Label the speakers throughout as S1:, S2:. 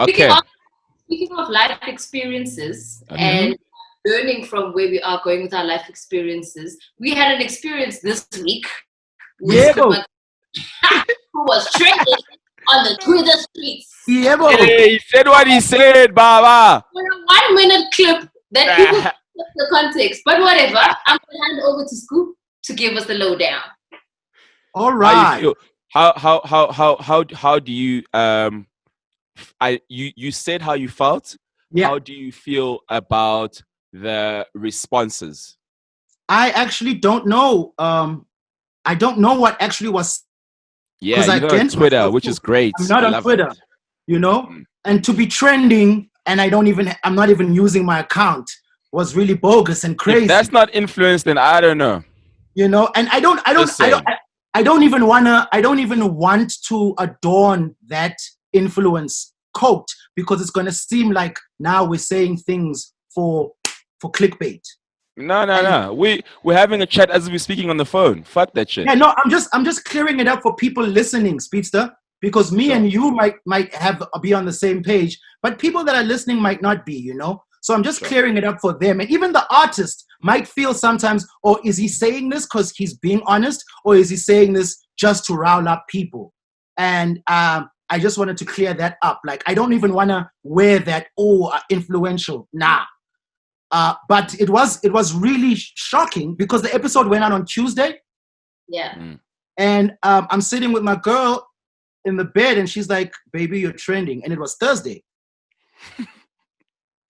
S1: Speaking
S2: Okay.
S1: of speaking of life experiences
S2: Okay.
S1: and learning from where we are going with our life experiences, we had an experience this week with
S3: Yeah, bro.
S1: who was trending on the Twitter streets.
S3: Yeah, bro.
S2: Yeah, he said what he said, Baba.
S1: For a 1 minute clip that people get the context, but whatever. I'm gonna hand over to Scoop to give us the lowdown.
S3: All
S2: How you
S3: right.
S2: feel? How do you you said how you felt.
S3: Yeah.
S2: How do you feel about the responses?
S3: I actually don't know. I don't know what actually was,
S2: Yeah,
S3: because
S2: you're not on
S3: against
S2: Twitter,
S3: myself
S2: which
S3: too.
S2: is great.
S3: I'm not
S2: I
S3: on
S2: love that.
S3: Twitter, you know,
S2: Mm.
S3: and to be trending and I'm not even using my account was really bogus and
S2: If that's
S3: crazy,
S2: not influence, then I don't know.
S3: you know. And
S2: Just saying.
S3: I don't even want to adorn that influence coat, because it's going to seem like now we're saying things for clickbait.
S2: No, no,
S3: And
S2: no. We're having a chat as we're speaking on the phone. Fuck that shit.
S3: yeah, no, I'm just clearing it up for people listening, Speedster, because me
S2: Sure.
S3: and you might have be on the same page, but people that are listening might not be, you know. So I'm just
S2: Sure.
S3: clearing it up for them, and even the artist might feel sometimes, or is he saying this because he's being honest, or is he saying this just to rile up people? And I just wanted to clear that up. Like, I don't even want to wear that influential. Nah. But it was really shocking because the episode went out on Tuesday.
S1: Yeah.
S2: Mm.
S3: And I'm sitting with my girl in the bed, and she's like, "Baby, you're trending." And it was Thursday.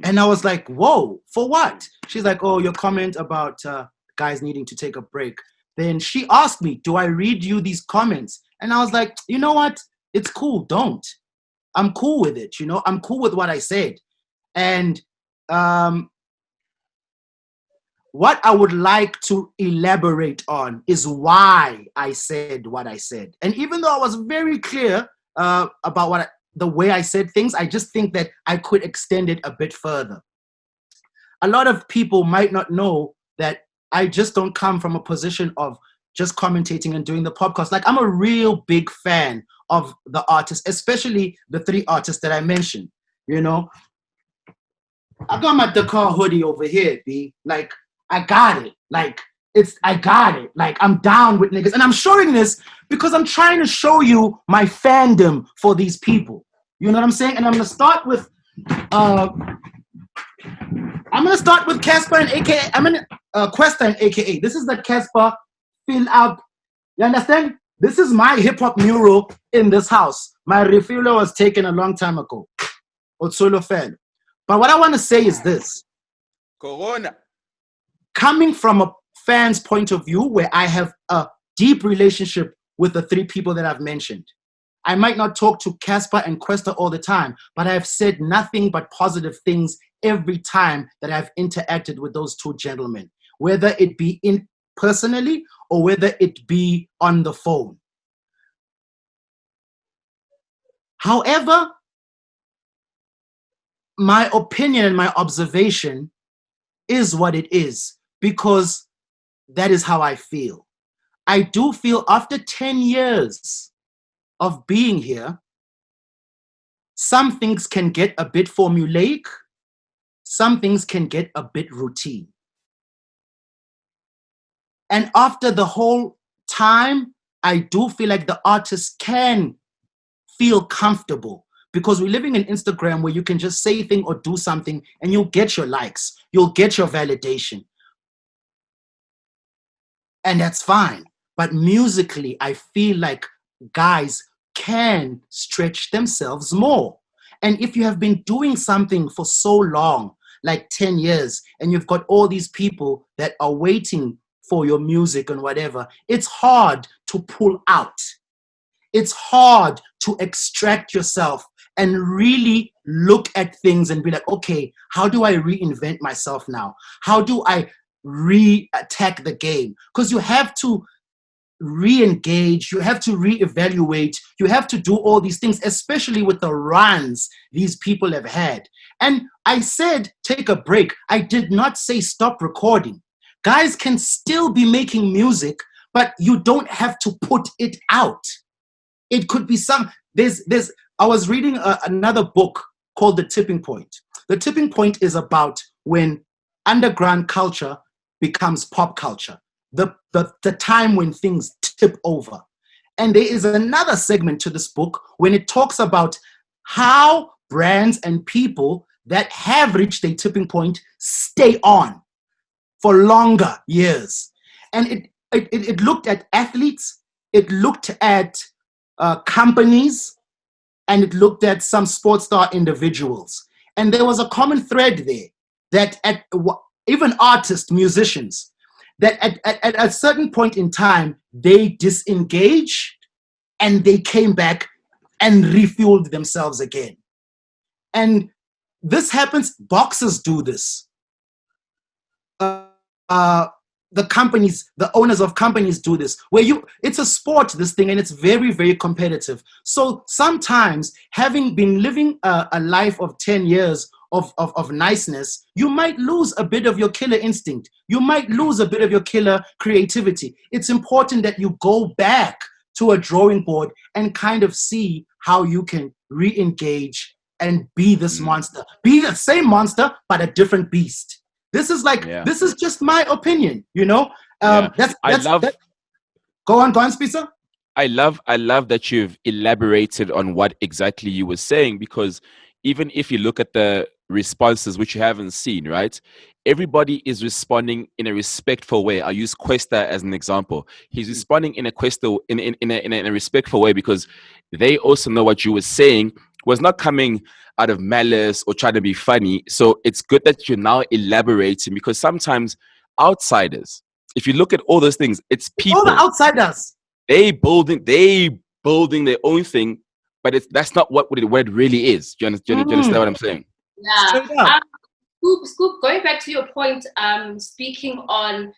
S3: And I was like, "Whoa, for what?" She's like, "Oh, your comment about guys needing to take a break." Then she asked me, "Do I read you these comments?" And I was like, "You know what? It's cool. Don't. I'm cool with it. You know, I'm cool with what I said." And what I would like to elaborate on is why I said what I said. And even though I was very clear about the way I said things, I just think that I could extend it a bit further. A lot of people might not know that I just don't come from a position of just commentating and doing the podcast. Like, I'm a real big fan of the artists, especially the three artists that I mentioned. You know, I got my Dakar hoodie over here, B. Like, I got it. Like, I got it. Like, I'm down with niggas. And I'm showing this because I'm trying to show you my fandom for these people. You know what I'm saying? And I'm gonna start with Casper and AKA. Questa and AKA. This is the Casper fill up. You understand? This is my hip hop mural in this house. My refueler was taken a long time ago. Otsolo fan. But what I want to say is this.
S2: Corona.
S3: Coming from a fan's point of view, where I have a deep relationship with the three people that I've mentioned, I might not talk to Casper and Questa all the time, but I have said nothing but positive things every time that I've interacted with those two gentlemen, whether it be in personally or whether it be on the phone. However, my opinion and my observation is what it is, because that is how I feel. I do feel after 10 years of being here, some things can get a bit formulaic, some things can get a bit routine. And after the whole time, I do feel like the artists can feel comfortable, because we're living in Instagram where you can just say a thing or do something and you'll get your likes, you'll get your validation. And that's fine. But musically, I feel like guys can stretch themselves more. And if you have been doing something for so long, like 10 years, and you've got all these people that are waiting for your music and whatever, it's hard to pull out. It's hard to extract yourself and really look at things and be like, okay, how do I reinvent myself now? How do I re-attack the game? Because you have to re-engage, you have to re-evaluate, you have to do all these things, especially with the runs these people have had. And I said, take a break. I did not say stop recording. Guys can still be making music, but you don't have to put it out. It could be I was reading another book called The Tipping Point. The Tipping Point is about when underground culture becomes pop culture, the time when things tip over. And there is another segment to this book when it talks about how brands and people that have reached a tipping point stay on for longer years. And it looked at athletes, it looked at companies, and it looked at some sports star individuals. And there was a common thread there that even artists, musicians, that at a certain point in time, they disengaged and they came back and refueled themselves again. And this happens, boxers do this. The companies, the owners of companies do this, where it's a sport, this thing, and it's very, very competitive. So sometimes, having been living a life of 10 years of niceness, you might lose a bit of your killer instinct. You might lose a bit of your killer creativity. It's important that you go back to a drawing board and kind of see how you can re-engage and be this monster. Be the same monster, but a different beast. This is this is just my opinion, you know. Go on, Speedsta.
S2: I love that you've elaborated on what exactly you were saying, because even if you look at the responses, which you haven't seen, right? Everybody is responding in a respectful way. I use Questa as an example. He's responding in a respectful way because they also know what you were saying was not coming out of malice or trying to be funny. So it's good that you're now elaborating, because sometimes outsiders, if you look at all those things, it's people.
S3: All the outsiders.
S2: They building their own thing, but that's not what it really is. Do you understand what I'm saying?
S1: Yeah. Scoop, going back to your point, speaking on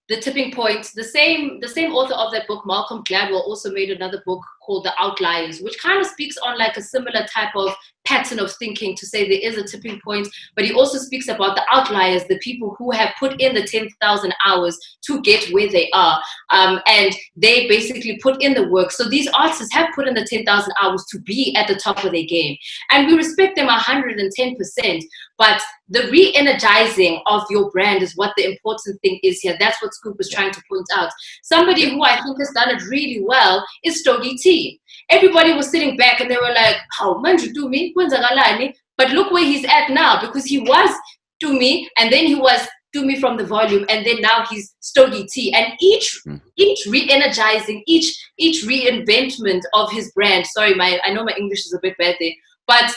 S1: the tipping point, the same author of that book, Malcolm Gladwell, also made another book called The Outliers, which kind of speaks on like a similar type of pattern of thinking to say there is a tipping point, but he also speaks about the outliers, the people who have put in the 10,000 hours to get where they are, and they basically put in the work. So these artists have put in the 10,000 hours to be at the top of their game, and we respect them 110%, but the re-energizing of your brand is what the important thing is here. That's what Scoop was trying to point out. Somebody who I think has done it really well is Stogie T. Everybody was sitting back and they were like, how man you do me? But look where he's at now, because he was Do Me, and then he was Do Me from the Volume, and then now he's Stogie T. And each re-energizing, each reinventment of his brand. Sorry, I know my English is a bit bad there, but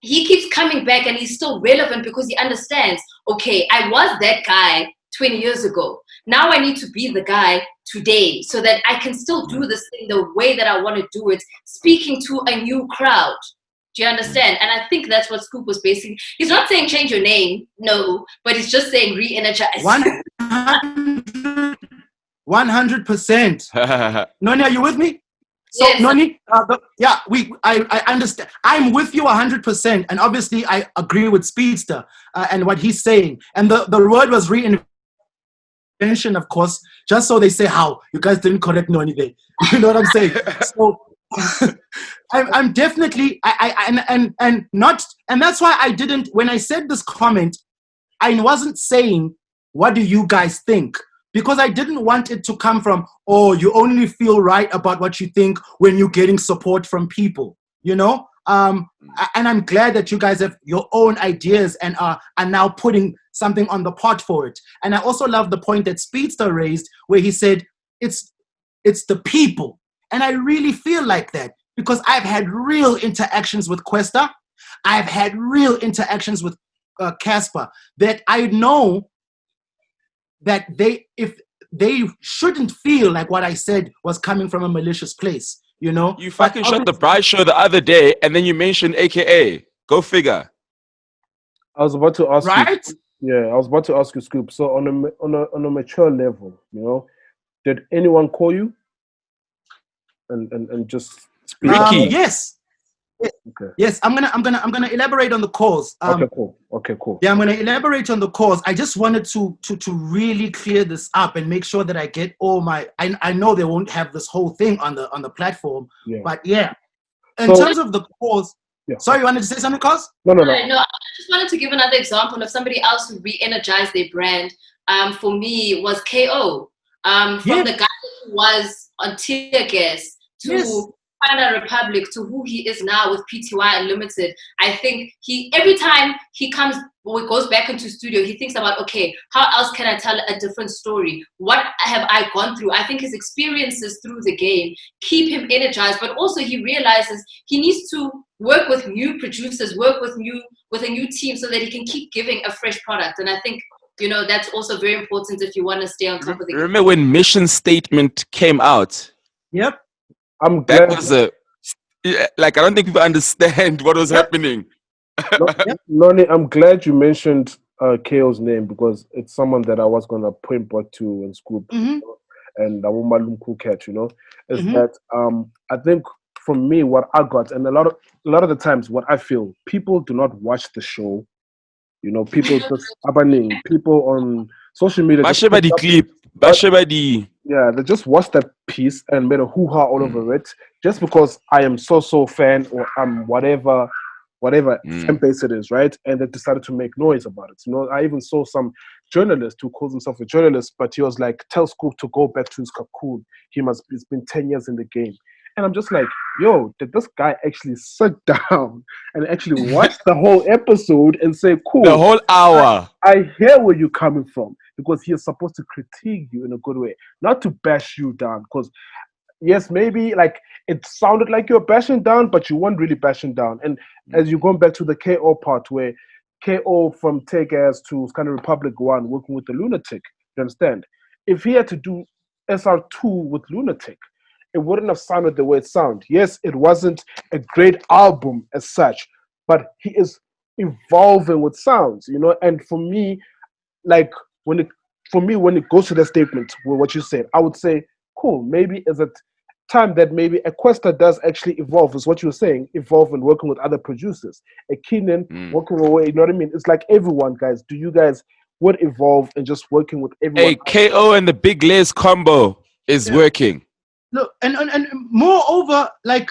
S1: he keeps coming back and he's still relevant because he understands, okay, I was that guy 20 years ago. Now I need to be the guy today so that I can still do this thing the way that I want to do it, speaking to a new crowd. Do you understand? And I think that's what Scoop was basically. He's not saying change your name, no, but he's just saying re-energize.
S3: 100%. Noni, are you with me? So, yes. Noni, I understand. I'm with you 100%. And obviously, I agree with Speedsta and what he's saying. And the word was reinvention, of course, just so they say how. You guys didn't correct Noni there. You know what I'm saying? So, I'm definitely, and that's why I didn't, when I said this comment, I wasn't saying, what do you guys think? Because I didn't want it to come from, oh, you only feel right about what you think when you're getting support from people, you know? And I'm glad that you guys have your own ideas and are now putting something on the pot for it. And I also love the point that Speedsta raised where he said, it's the people. And I really feel like that because I've had real interactions with Questa. I've had real interactions with Casper that I know that if they shouldn't feel like what I said was coming from a malicious place, you know?
S2: You fucking shot the Bride show the other day and then you mentioned AKA. Go figure.
S4: I was about to ask
S3: right?
S4: you. Yeah, I was about to ask you, Scoop. So on a mature level, you know, did anyone call you and just speak?
S3: Yes. Okay. Yes, I'm gonna elaborate on the cause.
S4: Okay, cool.
S3: Yeah, I'm gonna elaborate on the cause. I just wanted to really clear this up and make sure that I get all my. I know they won't have this whole thing on the platform, but yeah. In terms of the cause,
S4: Yeah.
S3: Sorry, you wanted to say something, Cos?
S4: No.
S1: No, I just wanted to give another example of somebody else who re-energized their brand. For me, was KO. From the guy who was on Tear Gas to Panda Republic to who he is now with PTY Unlimited. I think every time he comes or goes back into studio, he thinks about, okay, how else can I tell a different story? What have I gone through? I think his experiences through the game keep him energized, but also he realizes he needs to work with new producers, work with a new team so that he can keep giving a fresh product. And I think, that's also very important if you want to stay on top of the game.
S2: Remember when Mission Statement came out?
S3: Yep.
S4: I'm
S2: That
S4: glad.
S2: was I don't think people understand what was happening.
S4: Noni, I'm glad you mentioned KO's name because it's someone that I was gonna point back to in Scoop and Awumalum Kuket, is that I think for me what I got, and a lot of the times what I feel, people do not watch the show. People just abaning, people on social media. Yeah, they just watch that piece and made a hoo-ha all over it just because I am so fan or I'm whatever fan base it is, right? And they decided to make noise about it. I even saw some journalist who calls himself a journalist, but he was like, tell Scoop to go back to his cocoon. It's been 10 years in the game. And I'm just like, yo, did this guy actually sit down and actually watch the whole episode and say, cool.
S2: The whole hour.
S4: I hear where you're coming from because he is supposed to critique you in a good way, not to bash you down. Because, yes, maybe like it sounded like you're bashing down, but you weren't really bashing down. And as you're going back to the KO part where KO from Take As to Scanner Republic 1 working with the Lunatic, you understand? If he had to do SR2 with Lunatic, it wouldn't have sounded the way it sounded. Yes, it wasn't a great album as such, but he is evolving with sounds, and for me, when it goes to the statement, what you said, I would say, cool, maybe is it time that maybe Aquesta does actually evolve, is what you're saying, evolve and working with other producers. A Keenan working away, you know what I mean? It's like everyone, guys. Do you guys would evolve and just working with everyone?
S2: Hey, KO and the Big Les combo is working.
S3: Look, and moreover, I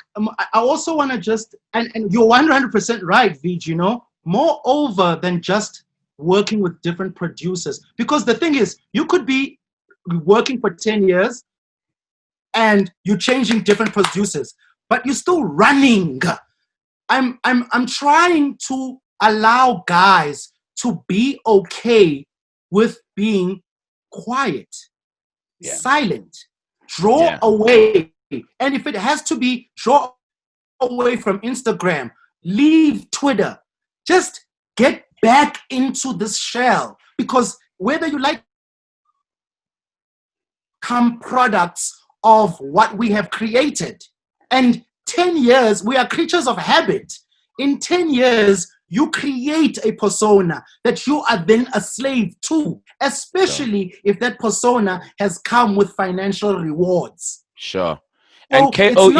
S3: also want to just, and you're 100% right, Vij, moreover than just working with different producers. Because the thing is, you could be working for 10 years and you're changing different producers, but you're still running. I'm trying to allow guys to be okay with being quiet, silent, draw away. And if it has to be draw away from Instagram, leave Twitter, just get back into this shell, because whether you like come products of what we have created. And 10 years, we are creatures of habit. In 10 years, you create a persona that you are then a slave to, especially if that persona has come with financial rewards.
S2: Sure.
S3: So
S2: And KO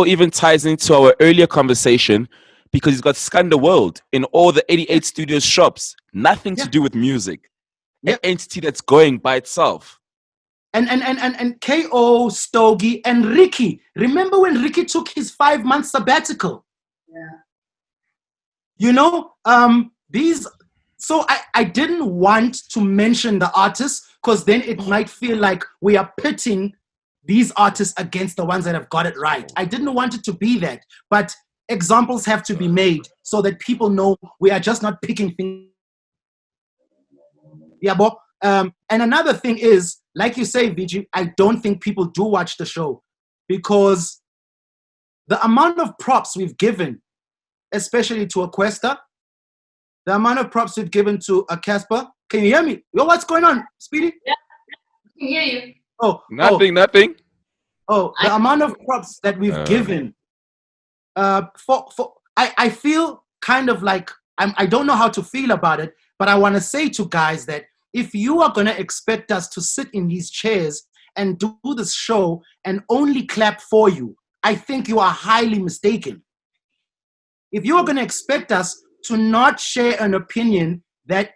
S2: even ties into our earlier conversation because he's got Scan the World in all the 88 Studios shops. Nothing to do with music. An entity that's going by itself.
S3: And KO, Stogie, and Ricky. Remember when Ricky took his 5-month sabbatical? These. So I didn't want to mention the artists because then it might feel like we are pitting these artists against the ones that have got it right. I didn't want it to be that, but examples have to be made so that people know we are just not picking things. And another thing is, like you say, Viji, I don't think people do watch the show because the amount of props we've given, especially to Aquesta, the amount of props we've given to a Casper. Can you hear me? Yo, what's going on, Speedy?
S1: Yeah, I can hear you.
S2: Nothing.
S3: The amount of props that we've given. I feel kind of like I don't know how to feel about it, but I want to say to guys that if you are going to expect us to sit in these chairs and do this show and only clap for you, I think you are highly mistaken. If you are going to expect us to not share an opinion that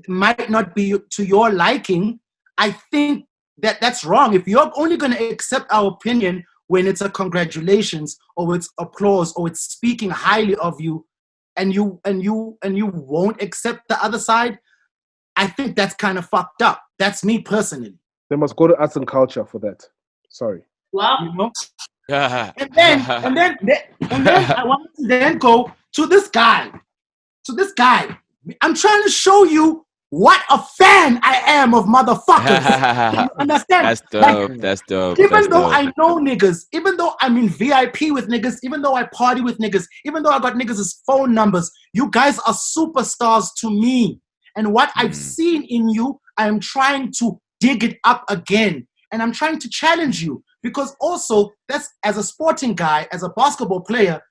S3: might not be to your liking, I think that's wrong. If you're only going to accept our opinion when it's a congratulations or it's applause or it's speaking highly of you, and you won't accept the other side, I think that's kind of fucked up. That's me personally.
S4: They must go to arts and culture for that. Sorry.
S1: Wow.
S3: You know? and then I want to then go to this guy. I'm trying to show you what a fan I am of motherfuckers. You understand?
S2: That's dope. That's dope.
S3: Even though I know niggas, even though I'm in VIP with niggas, even though I party with niggas, even though I got niggas' phone numbers, you guys are superstars to me. And what I've seen in you, I am trying to dig it up again. And I'm trying to challenge you. Because also, that's as a sporting guy, as a basketball player,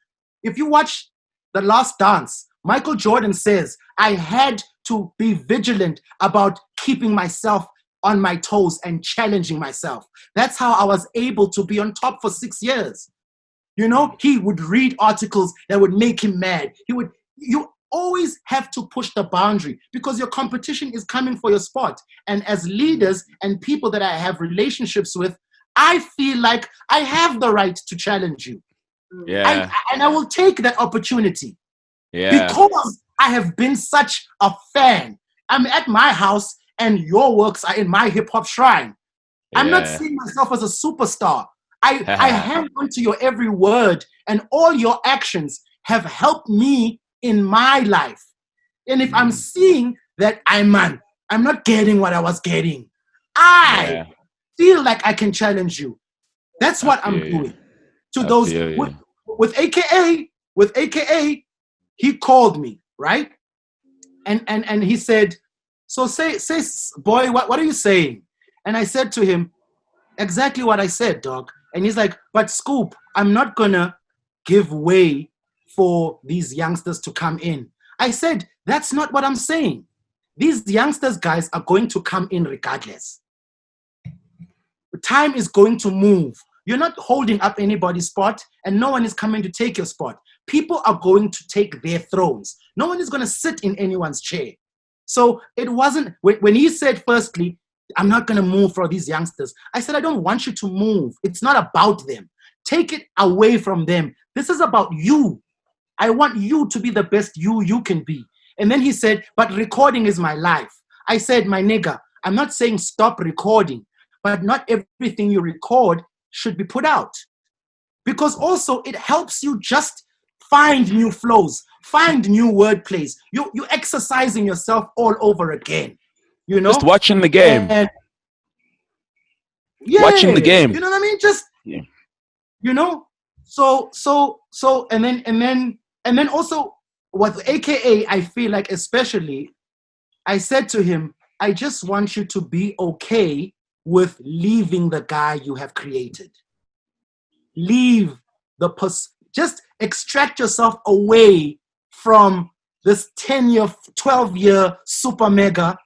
S3: if you watch The Last Dance, Michael Jordan says, I had to be vigilant about keeping myself on my toes and challenging myself. That's how I was able to be on top for 6 years. You know, he would read articles that would make him mad. You always have to push the boundary because your competition is coming for your spot. And as leaders and people that I have relationships with, I feel like I have the right to challenge you.
S2: Yeah.
S3: And I will take that opportunity.
S2: Yeah.
S3: Because I have been such a fan. I'm at my house and your works are in my hip-hop shrine. I'm not seeing myself as a superstar. I hang on to your every word, and all your actions have helped me in my life. And if I'm seeing that I'm not getting what I was getting, I feel like I can challenge you. That's what I'm doing. To those with AKA, he called me, right? And he said, so say boy, what are you saying? And I said to him, exactly what I said, dog. And he's like, but Scoop, I'm not gonna give way for these youngsters to come in. I said, that's not what I'm saying. These youngsters, guys, are going to come in regardless. Time is going to move. You're not holding up anybody's spot, and no one is coming to take your spot. People are going to take their thrones. No one is going to sit in anyone's chair. So it wasn't, when he said, firstly, I'm not going to move for these youngsters. I said, I don't want you to move. It's not about them. Take it away from them. This is about you. I want you to be the best you can be. And then he said, but recording is my life. I said, my nigga, I'm not saying stop recording, but not everything you record should be put out. Because also it helps you just find new flows, find new word plays. You're exercising yourself all over again. You know?
S2: Just watching the game. Watching the game.
S3: You know what I mean? Just you know? So and then also with AKA, I feel like especially, I said to him, I just want you to be okay with leaving the guy you have created. Leave just extract yourself away from this 10-year, 12-year super mega,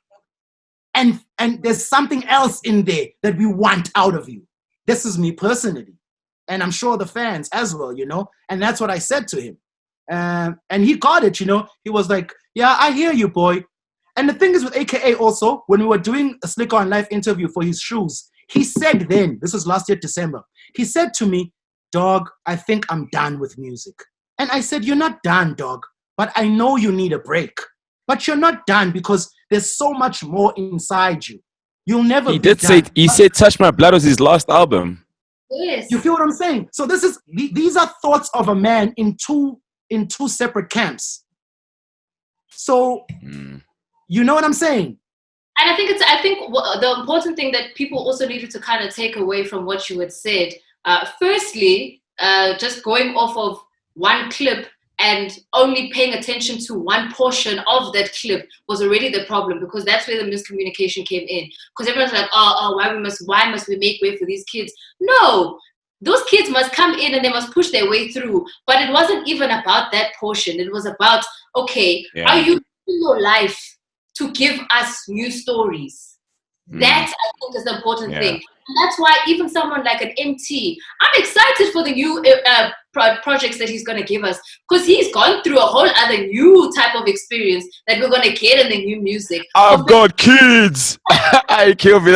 S3: and there's something else in there that we want out of you. This is me personally, and I'm sure the fans as well, you know, and that's what I said to him. And he got it, you know. He was like, yeah, I hear you, boy. And the thing is with AKA also, when we were doing a Slick On Life interview for his shoes, he said then, this was last year, December, he said to me, dog, I think I'm done with music. And I said, you're not done, dog, but I know you need a break. But you're not done because there's so much more inside you. You'll never be done.
S2: He said Touch My Blood was his last album.
S1: Yes.
S3: You feel what I'm saying? So these are thoughts of a man in two separate camps. So, you know what I'm saying?
S1: And I think the important thing that people also needed to kind of take away from what you had said, firstly, just going off of one clip and only paying attention to one portion of that clip was already the problem, because that's where the miscommunication came in. Because everyone's like, why must we make way for these kids? No, those kids must come in and they must push their way through. But it wasn't even about that portion. It was about, okay, are you living your life to give us new stories? That, I think, is the important thing. that's why even someone like an MT, I'm excited for the new projects that he's going to give us, because he's gone through a whole other new type of experience that we're going to get in the new music.
S2: I've got kids. I kill me.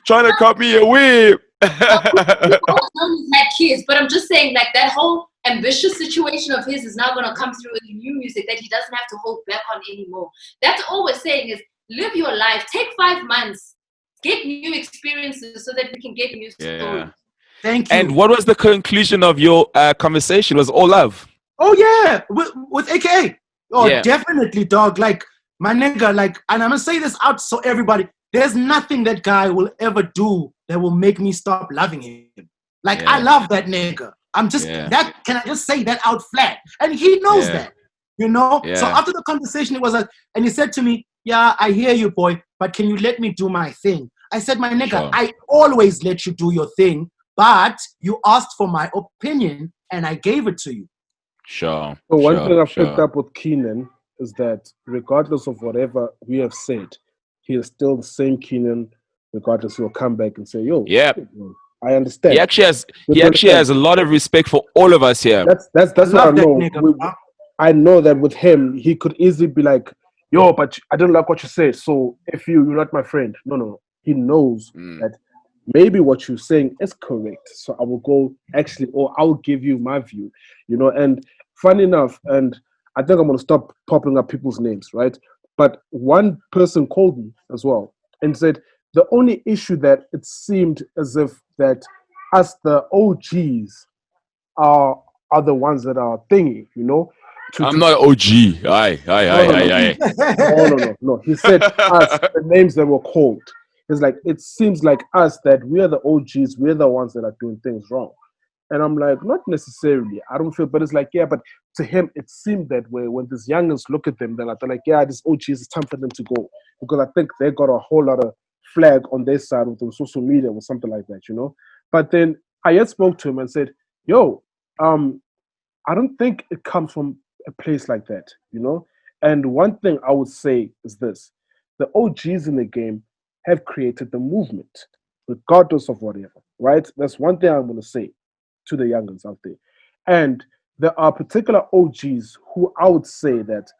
S2: Trying to cut me a whip.
S1: We both know he's had kids, but I'm just saying, like, that whole ambitious situation of his is now going to come through in the new music that he doesn't have to hold back on anymore. That's all we're saying is live your life. Take 5 months. Get new experiences so that we can get new stories.
S3: Thank you.
S2: And what was the conclusion of your conversation? Was all love?
S3: Oh yeah, with AKA. Oh
S2: Yeah.
S3: definitely, dog. Like my nigga. Like, and I'm gonna say this out so everybody. There's nothing that guy will ever do that will make me stop loving him. Like I love that nigga. I'm just that. Can I just say that out flat? And he knows that. You know.
S2: Yeah.
S3: So after the conversation, it was like, and he said to me, "Yeah, I hear you, boy, but can you let me do my thing?" I said, "My nigga,
S2: Sure.
S3: I always let you do your thing, but you asked for my opinion, and I gave it to you."
S2: Sure.
S4: So one thing I've picked up with Keenan is that regardless of whatever we have said, he is still the same Keenan. Regardless, he'll come back and say, "Yo, I understand."
S2: He actually has a lot of respect for all of us here.
S4: That's what I know. I know that with him, he could easily be like, "Yo, but I didn't like what you said. So if you're not my friend." No. He knows that maybe what you're saying is correct. So I will go or I'll give you my view, you know. And funny enough, and I think I'm gonna stop popping up people's names, right? But one person called me as well and said the only issue that it seemed as if that us the OGs are the ones that are thingy, you know.
S2: I'm not OG. Aye.
S4: No. He said us, the names that were called. It's like, it seems like us that we're the OGs, we're the ones that are doing things wrong. And I'm like, not necessarily. I don't feel, but it's like, yeah, but to him, it seemed that way. When these youngins look at them, they're like, yeah, these OGs, it's time for them to go. Because I think they got a whole lot of flag on their side with the social media or something like that, you know? But then I just spoke to him and said, yo, I don't think it comes from a place like that, you know? And one thing I would say is this: the OGs in the game have created the movement, regardless of whatever, right? That's one thing I'm going to say to the youngins out there. And there are particular OGs who I would say that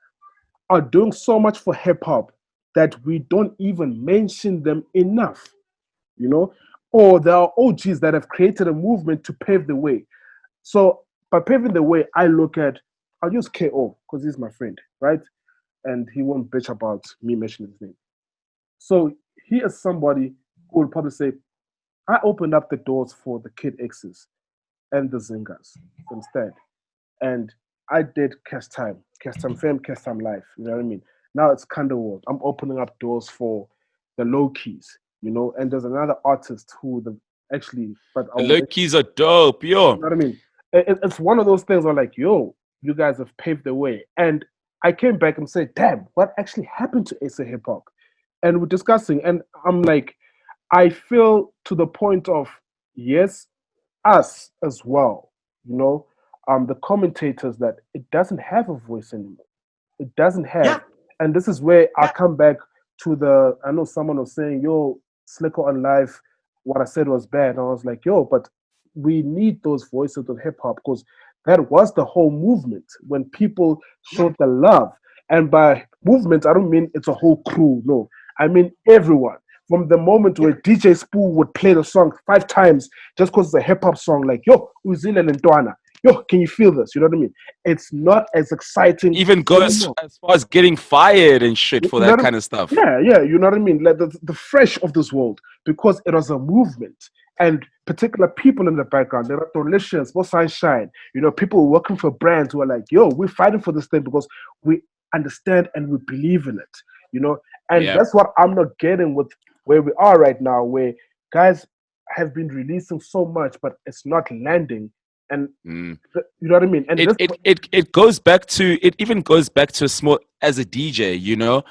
S4: are doing so much for hip-hop that we don't even mention them enough, you know? Or there are OGs that have created a movement to pave the way. So by paving the way, I'll use KO because he's my friend, right? And he won't bitch about me mentioning his name. So he is somebody who will probably say, I opened up the doors for the Kid X's and the Zingers instead. And I did Cast Time Fame, Cast Time Live, you know what I mean? Now it's Kinderworld. I'm opening up doors for the Low Keys, you know, and there's another artist who the
S2: Low Keys are dope, yo.
S4: You know what I mean? It's one of those things where like, yo, you guys have paved the way. And I came back and said, damn, what actually happened to Ace of Hip Hop? And we're discussing, and I'm like, I feel to the point of, yes, us as well, you know, the commentators, that it doesn't have a voice anymore. It doesn't have. And this is where I come back to I know someone was saying, yo, Slicker on Live, what I said was bad. And I was like, yo, but we need those voices of hip hop, because that was the whole movement when people showed the love. And by movement, I don't mean it's a whole crew. No, I mean everyone. From the moment where DJ Spoo would play the song 5 times just because it's a hip hop song, like, yo, Uzile Lentwana, yo, can you feel this? You know what I mean? It's not as exciting.
S2: Even goes as far as getting fired and shit for that kind of stuff.
S4: Yeah, you know what I mean? Like the fresh of this world, because it was a movement. And particular people in the background, there are Delicious, more Sunshine, you know, people working for brands who are like, yo, we're fighting for this thing because we understand and we believe in it, you know? And that's what I'm not getting with where we are right now, where guys have been releasing so much, but it's not landing. And you know what I mean? And
S2: it goes back to, it even goes back to a small, as a DJ, you know,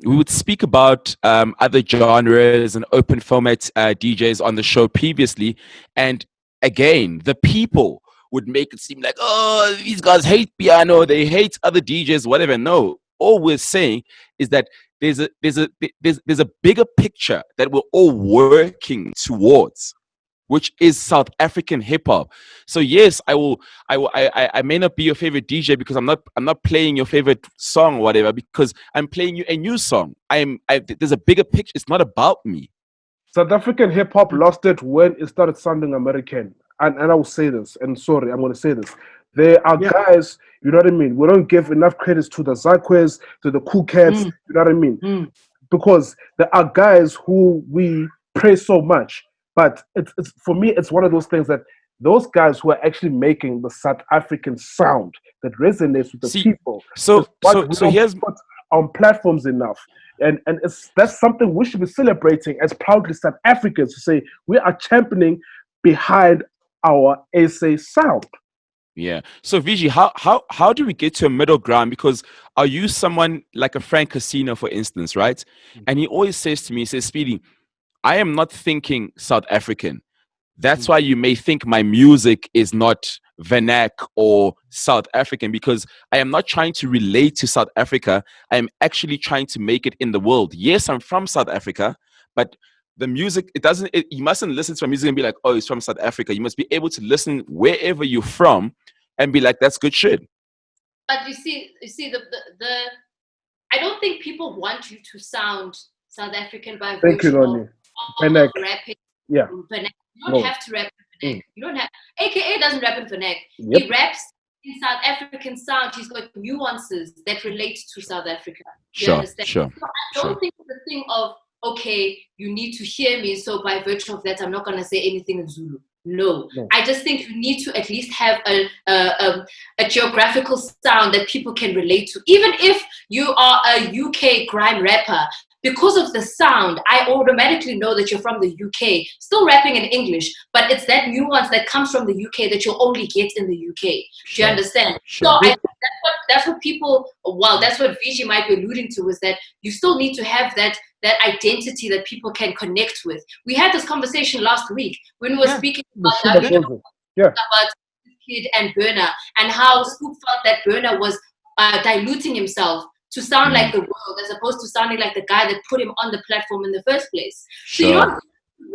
S2: we would speak about other genres and open format DJs on the show previously. And again, the people would make it seem like, oh, these guys hate piano, they hate other DJs, whatever. No, all we're saying is that there's a bigger picture that we're all working towards, which is South African hip hop. So yes, I may not be your favorite DJ because I'm not playing your favorite song or whatever, because I'm playing you a new song. There's a bigger picture. It's not about me.
S4: South African hip hop lost it when it started sounding American. And I will say this, and sorry, I'm going to say this. There are guys, you know what I mean? We don't give enough credits to the Zakwes, to the Cool Cats, you know what I mean? Because there are guys who we praise so much. But it's for me, it's one of those things that those guys who are actually making the South African sound that resonates with the people.
S2: So here's
S4: put on platforms enough. And that's something we should be celebrating as proudly South Africans, to say we are championing behind our SA sound.
S2: Yeah. So Vigi, how do we get to a middle ground? Because are you someone like a Frank Casino, for instance, right? And he always says to me, he says, Speedy, I am not thinking South African. That's why you may think my music is not Vernac or South African, because I am not trying to relate to South Africa. I am actually trying to make it in the world. Yes, I'm from South Africa, but the music, you mustn't listen to my music and be like, oh, it's from South Africa. You must be able to listen wherever you're from and be like, that's good shit.
S1: But you see, the I don't think people want you to sound South African by virtue of rapping.
S4: Yeah.
S1: Vernac. You don't have to rap in Vernac. You don't have. AKA doesn't rap in Vernac. Yep. He raps in South African sound. He's got nuances that relate to South Africa. You understand?
S2: Sure.
S1: So I don't think the thing of, okay, you need to hear me, so by virtue of that, I'm not going to say anything in Zulu. No. I just think you need to at least have a geographical sound that people can relate to. Even if you are a UK grime rapper, because of the sound, I automatically know that you're from the UK, still rapping in English, but it's that nuance that comes from the UK that you'll only get in the UK. Do you understand?
S2: Sure.
S1: So I think that's what people, that's what Vigi might be alluding to, is that you still need to have that identity that people can connect with. We had this conversation last week when we were speaking about Kid and Burner, and how Scoop felt that Burner was diluting himself to sound like the world, as opposed to sounding like the guy that put him on the platform in the first place. So you don't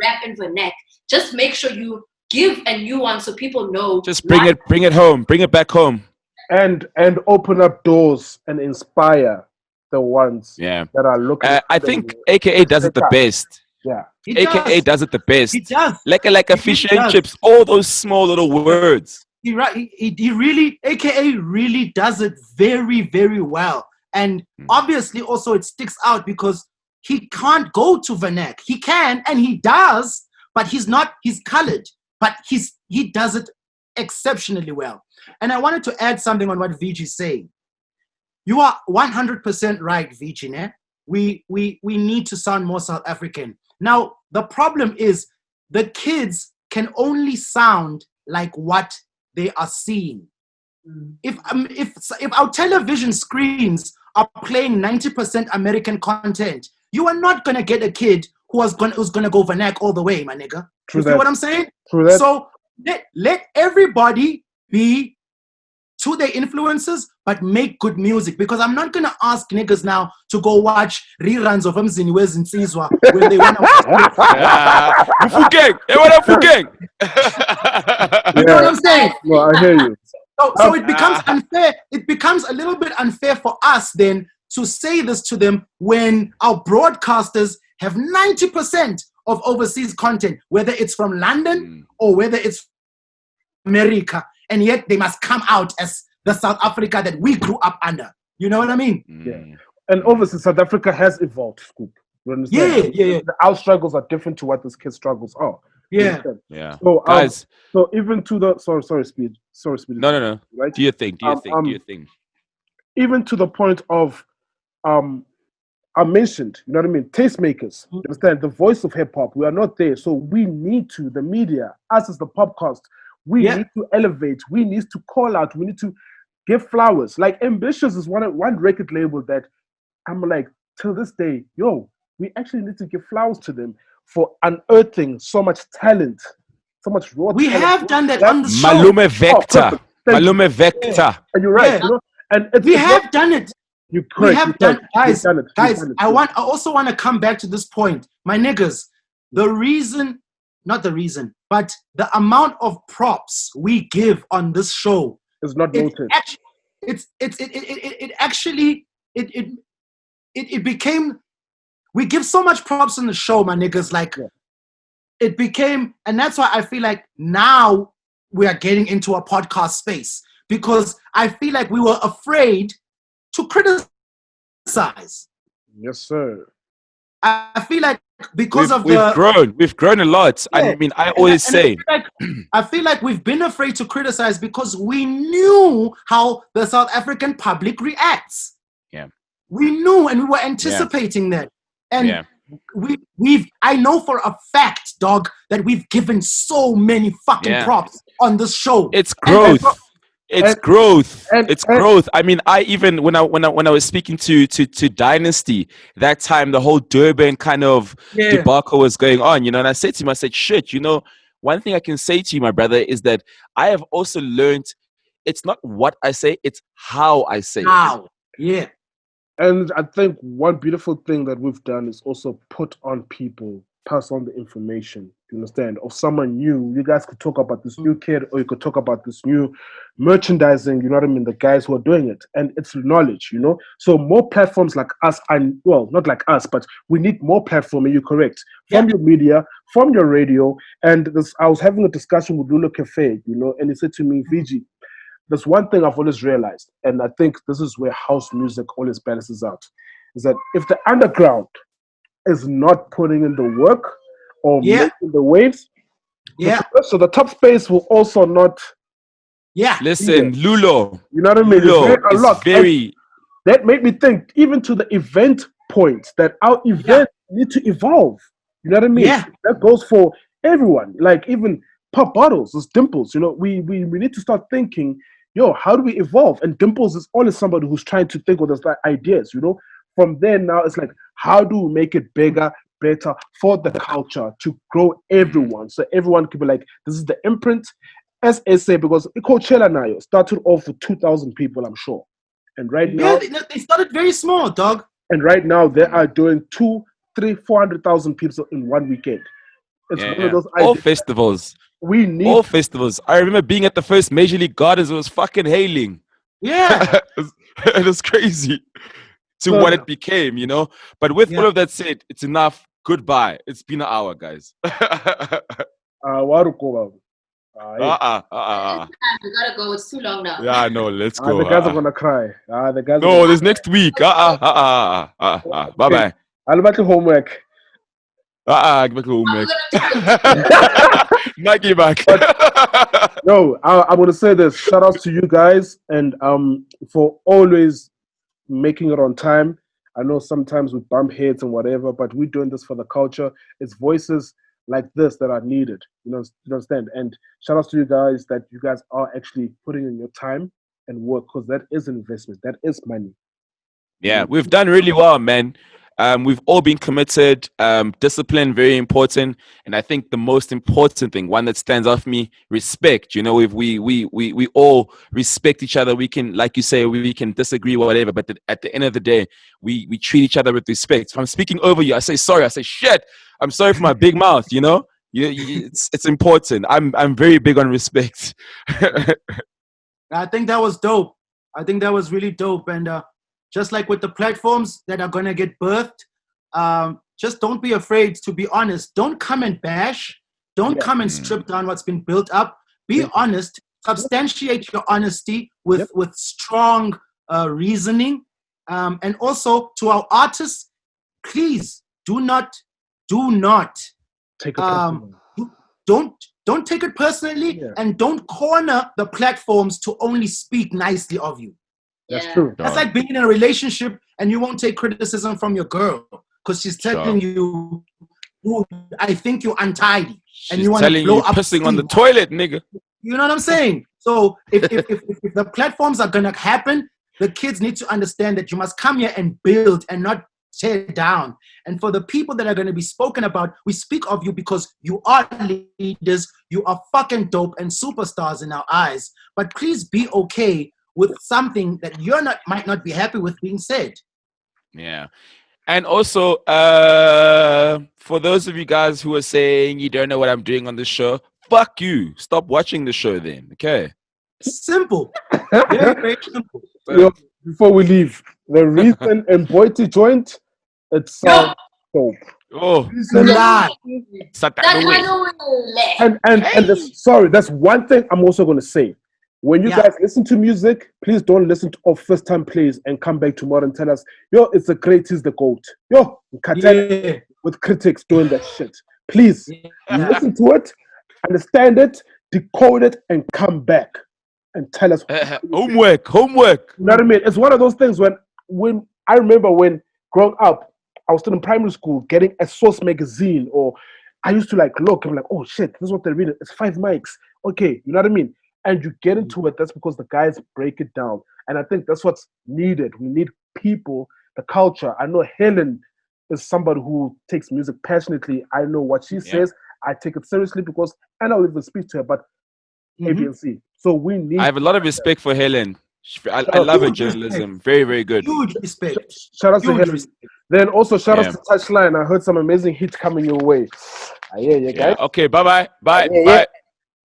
S1: rap in Vernac. Just make sure you give a nuance so people know.
S2: Just bring it home, bring it back home,
S4: and open up doors and inspire the ones that are looking.
S2: I think AKA does it the best.
S4: Yeah,
S2: AKA does it the best.
S3: He does.
S2: Like a fish and chips, all those small little words.
S3: He really, AKA really does it very, very well. And obviously also it sticks out because he can't go to Vernac. He can, and he does, but he's colored, but he does it exceptionally well. And I wanted to add something on what Vigi's saying. You are 100% right, Vigi. We need to sound more South African. Now, the problem is the kids can only sound like what they are seeing. If our television screens are playing 90% American content, you are not gonna get a kid who's gonna go Vernac all the way, my nigga. You see what I'm saying? So let everybody be to their influences, but make good music. Because I'm not gonna ask niggas now to go watch reruns of Mzini Wezinsizwa when they wanna watch.
S2: Gang.
S3: You know what I'm saying?
S4: Well, I hear you.
S3: So it becomes unfair. It becomes a little bit unfair for us then to say this to them when our broadcasters have 90% of overseas content, whether it's from London or whether it's America, and yet they must come out as the South Africa that we grew up under. You know what I mean?
S4: Yeah. And obviously South Africa has evolved, Scoop. You understand?
S3: Yeah.
S4: Our struggles are different to what this kid's struggles are.
S2: Yeah.
S4: So
S2: guys,
S4: so even to the sorry, Speed.
S2: No.
S4: Right?
S2: Do your thing.
S4: Even to the point of I mentioned, you know what I mean, tastemakers. You understand? The voice of hip hop. We are not there. So we need to, the media, us as the POPcast, we need to elevate, we need to call out, we need to give flowers. Like Ambitious is one record label that I'm like, till this day, we actually need to give flowers to them for unearthing so much talent, so much raw
S3: We
S4: talent.
S3: have done that on the show.
S2: Malume Vector.
S4: And you're right. You know? And
S3: we have done it.
S4: You
S3: we have done, guys.
S4: You've
S3: Guys,
S4: done it.
S3: I also want to come back to this point, my niggas. Not the reason, but the amount of props we give on this show
S4: It's not noted.
S3: It became, we give so much props on the show, my niggas. Like, it became, and that's why I feel like now we are getting into a podcast space, because I feel like we were afraid to criticize.
S4: Yes, sir.
S3: I feel like because
S2: we've grown a lot. Yeah. I mean, I always say,
S3: I feel like we've been afraid to criticize because we knew how the South African public reacts.
S2: Yeah,
S3: we knew, and we were anticipating that. And I know for a fact, dog, that we've given so many fucking props on this show.
S2: It's growth. It's growth. I mean, I even when I was speaking to Dynasty that time, the whole Durban kind of debacle was going on, you know, and I said to him, I said, shit, you know, one thing I can say to you, my brother, is that I have also learned it's not what I say, it's how I say it.
S3: Yeah.
S4: And I think one beautiful thing that we've done is also pass on the information, you understand, of someone new. You guys could talk about this new kid, or you could talk about this new merchandising, you know what I mean, the guys who are doing it. And it's knowledge, you know. So more platforms like us, not like us, but we need more platform, and you're correct, from your media, from your radio. And I was having a discussion with Lulu Cafe, you know, and he said to me, Vigi, there's one thing I've always realized, and I think this is where house music always balances out, is that if the underground is not putting in the work or making the waves, so the top space will also not.
S2: Listen, Lulo,
S4: you know what I mean?
S2: Lulo
S4: a lot. That made me think, even to the event point, that our events need to evolve. You know what I mean?
S3: Yeah.
S4: That goes for everyone. Like even Pop Bottles, those Dimples. You know, we need to start thinking, how do we evolve? And Dimples is always somebody who's trying to think of those ideas. You know. From there now, it's like, how do we make it bigger, better for the culture to grow everyone? So everyone can be like, this is the imprint. As I say, because Coachella now started off with 2,000 people, I'm sure. And right now...
S3: they started very small, dog.
S4: And right now, they are doing 200,000, 300,000, 400,000 people in one weekend. It's one of those ideas.
S2: All festivals. All festivals. I remember being at the first Major League Gardens. It was fucking hailing.
S3: Yeah.
S2: It was crazy. To what it became, you know. But with all of that said, it's enough. Goodbye. It's been an hour, guys.
S1: We gotta go. It's too long now.
S2: Yeah, no, let's go.
S4: The guys are gonna cry.
S2: No, there's next week. Bye-bye.
S4: I'll make homework.
S2: Give back homework. Not give back.
S4: No, I'm gonna say this. Shout outs to you guys, and for always making it on time. I know sometimes we bump heads and whatever, but we're doing this for the culture. It's voices like this that are needed. You understand? And shout out to you guys that you guys are actually putting in your time and work, because that is an investment. That is money.
S2: Yeah, we've done really well, man. We've all been committed. Discipline, very important. And I think the most important thing, one that stands out for me, respect. You know, if we all respect each other, we can, like you say, we can disagree, whatever. But at the end of the day, we treat each other with respect. If I'm speaking over you, I say sorry. I say shit. I'm sorry for my big mouth. You know, it's important. I'm very big on respect.
S3: I think that was dope. I think that was really dope. And just like with the platforms that are going to get birthed, just don't be afraid to be honest. Don't come and bash. Don't come and strip down what's been built up. Be honest. Substantiate your honesty with strong reasoning. And also to our artists, please do not
S4: take it
S3: don't take it personally, and don't corner the platforms to only speak nicely of you.
S4: That's true.
S3: That's like being in a relationship and you won't take criticism from your girl because she's telling you, I think you're untidy. And you want to blow up
S2: pissing on the toilet, nigga.
S3: You know what I'm saying? So if the platforms are going to happen, the kids need to understand that you must come here and build and not tear down. And for the people that are going to be spoken about, we speak of you because you are leaders, you are fucking dope and superstars in our eyes. But please be okay with something that might not be happy with being said.
S2: Yeah. And also, for those of you guys who are saying you don't know what I'm doing on the show, fuck you. Stop watching the show then. Okay.
S3: Simple. Very, very simple.
S4: Yo, before we leave, the reason Mboiti joined, it sounds dope.
S2: Oh,
S4: Reason-
S3: Lie.
S4: and sorry, that's one thing I'm also going to say. When you
S3: Yeah.
S4: guys listen to music, please don't listen to first time plays and come back tomorrow and tell us, yo, it's the greatest, the GOAT. Yo,
S3: Yeah.
S4: with critics doing that shit. Please
S3: Yeah.
S4: listen to it, understand it, decode it, and come back and tell us.
S2: homework.
S4: You know what I mean? It's one of those things when I remember when growing up, I was still in primary school getting a Source magazine, or I used to look and be like, oh shit, this is what they're reading. It's 5 mics. Okay, you know what I mean? And you get into it, that's because the guys break it down. And I think that's what's needed. We need people, the culture. I know Helen is somebody who takes music passionately. I know what she says. I take it seriously because I don't even speak to her, but ABNC. So we need.
S2: I have a lot of respect for Helen. I love her journalism. Very, very good.
S3: Huge respect.
S4: Shout out to Helen.
S3: Respect.
S4: Then also shout out to Touchline. I heard some amazing hits coming your way. Yeah, guys.
S2: Okay, bye.
S4: Yeah.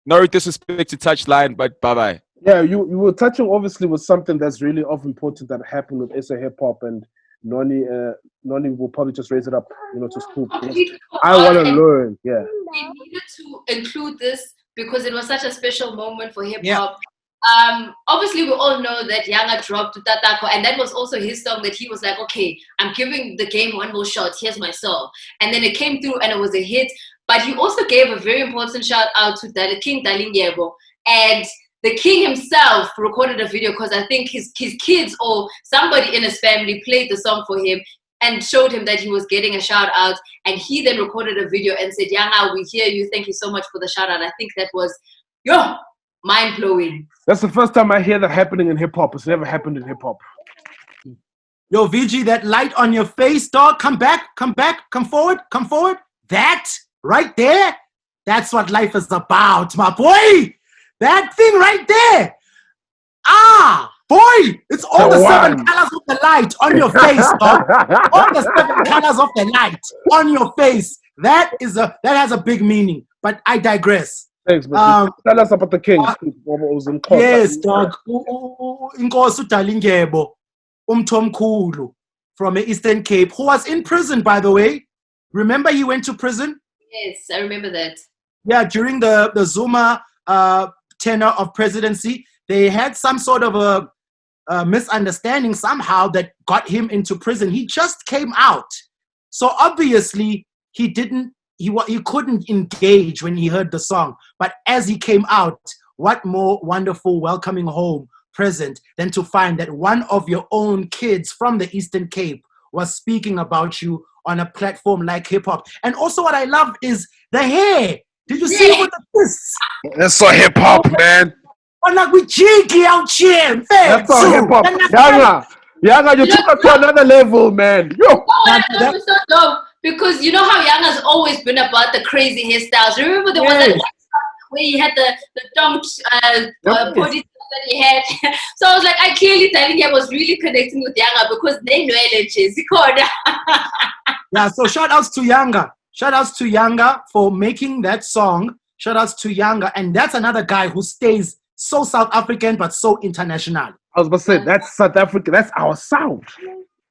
S2: No disrespect to Touchline, but bye.
S4: Yeah, you were touching obviously with something that's really of importance that happened with SA Hip Hop, and Noni will probably just raise it up, to Scoop. I want to learn. Yeah.
S1: We needed to include this because it was such a special moment for hip hop. Obviously, we all know that Yanga dropped to Tatako, and that was also his song that he was like, okay, I'm giving the game one more shot. Here's my song. And then it came through and it was a hit. But he also gave a very important shout out to King Darling Yebo. And the king himself recorded a video because I think his kids or somebody in his family played the song for him and showed him that he was getting a shout out. And he then recorded a video and said, Yanga, we hear you. Thank you so much for the shout out. I think that was, mind blowing.
S4: That's the first time I hear that happening in hip hop. It's never happened in hip hop.
S3: Yo, VG, that light on your face, dog. Come back, come forward. That right there, that's what life is about, my boy. That thing right there. Boy, it's all the 7 colors of the light on your face, dog. All the 7 colors of the light on your face. That has a big meaning. But I digress.
S4: Thanks, man. Tell us about the king.
S3: Yes, dog. Inkosi uDalingebo, umthomkhulu from the Eastern Cape, who was in prison, by the way. Remember he went to prison?
S1: Yes, I remember that.
S3: Yeah, during the Zuma tenure of presidency, they had some sort of a misunderstanding somehow that got him into prison. He just came out. So obviously he couldn't engage when he heard the song. But as he came out, what more wonderful welcoming home present than to find that one of your own kids from the Eastern Cape was speaking about you on a platform like hip hop. And also what I love is the hair. Did you see what this?
S4: That's so hip hop, man.
S3: Like we cheeky out here.
S4: That's so hip hop. Yanga, you took us to another level, man. Yo.
S1: That was so dope because you know how Yanga's always been about the crazy hairstyles. Remember there was that where he had the dumped body that he had. So I was like, I clearly telling I was really connecting with Yanga because they know allergies.
S3: Yeah, so shout outs to Yanga. Shout outs to Yanga for making that song. Shout outs to Yanga. And that's another guy who stays so South African but so international.
S4: I was about to say, that's South Africa. That's our sound.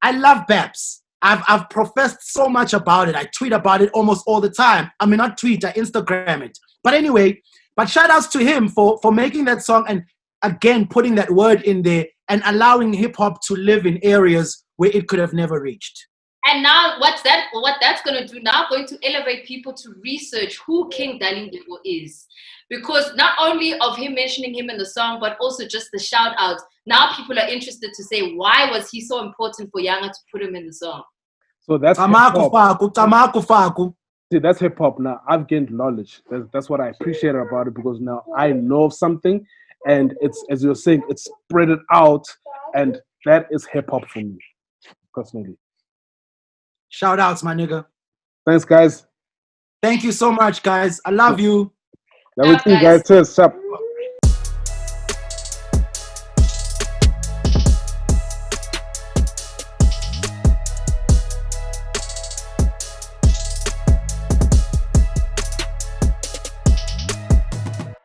S3: I love Babs. I've professed so much about it. I tweet about it almost all the time. I mean, not tweet, I Instagram it. But anyway, but shout outs to him for making that song and again putting that word in there and allowing hip hop to live in areas where it could have never reached.
S1: And now what that's going to do now, going to elevate people to research who King Darling is. Because not only of him mentioning him in the song, but also just the shout outs. Now people are interested to say, why was he so important for Yanga to put him in the song?
S4: So that's
S3: Tamaku.
S4: See, that's hip hop now. I've gained knowledge. That's what I appreciate about it because now I know of something and it's, as you're saying, it's spread it out and that is hip hop for me, personally.
S3: Shout outs, my nigga.
S4: Thanks, guys.
S3: Thank you so much, guys. I love you.
S4: Love you too, guys. Cheers. Sup.